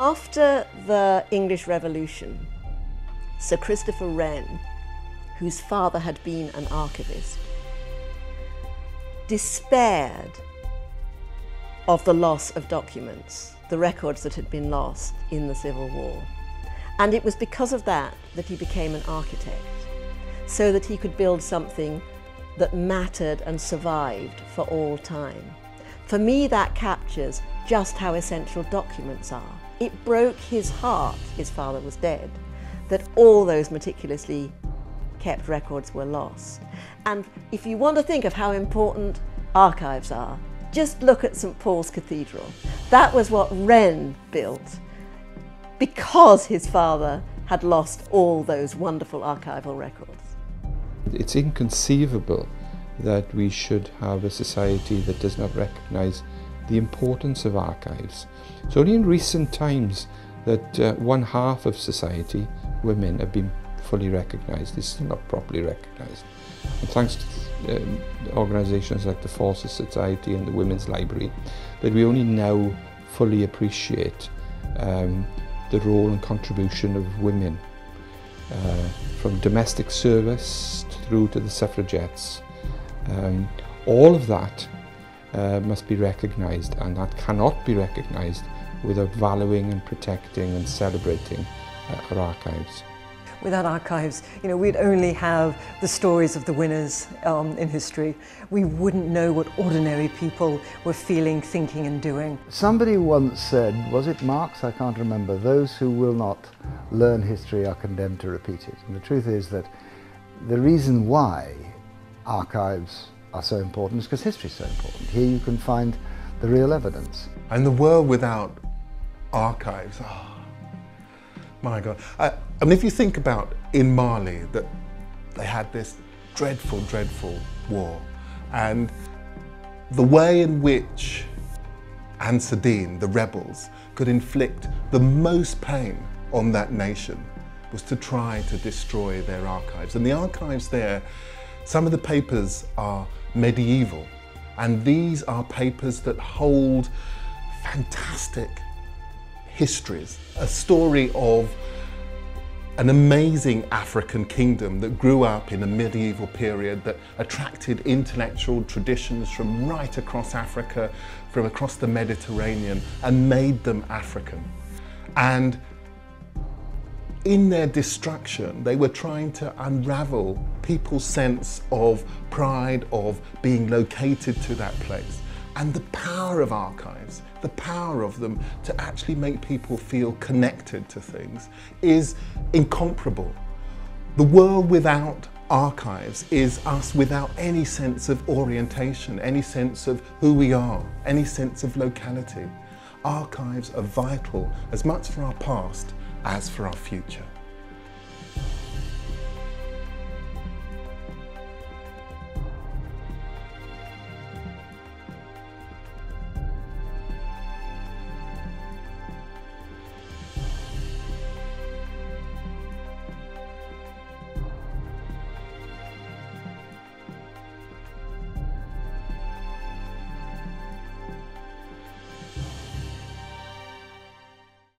After the English Revolution, Sir Christopher Wren, whose father had been an archivist, despaired of the loss of documents, the records that had been lost in the Civil War. And it was because of that that he became an architect, so that he could build something that mattered and survived for all time. For me, that captures just how essential documents are. It broke his heart, his father was dead, that all those meticulously kept records were lost. And if you want to think of how important archives are, just look at St. Paul's Cathedral. That was what Wren built because his father had lost all those wonderful archival records. It's inconceivable that we should have a society that does not recognise the importance of archives. It's only in recent times that one half of society, women, have been fully recognised. It's still not properly recognised. And thanks to organisations like the Forces Society and the Women's Library, that we only now fully appreciate the role and contribution of women, from domestic service through to the suffragettes. All of that must be recognised, and that cannot be recognised without valuing and protecting and celebrating our archives. Without archives, we'd only have the stories of the winners in history. We wouldn't know what ordinary people were feeling, thinking and doing. Somebody once said, was it Marx? I can't remember, those who will not learn history are condemned to repeat it. And the truth is that the reason why archives are so important is because history is so important. Here you can find the real evidence. And the world without archives, oh, my God. I mean, if you think about in Mali, that they had this dreadful, dreadful war, and the way in which Ansar Dine, the rebels, could inflict the most pain on that nation was to try to destroy their archives. And the archives there, some of the papers are medieval, and these are papers that hold fantastic histories, a story of an amazing African kingdom that grew up in a medieval period that attracted intellectual traditions from right across Africa, from across the Mediterranean, and made them African. And in their destruction, they were trying to unravel people's sense of pride, of being located to that place. And the power of archives, the power of them to actually make people feel connected to things is incomparable. The world without archives is us without any sense of orientation, any sense of who we are, any sense of locality. Archives are vital as much for our past as for our future.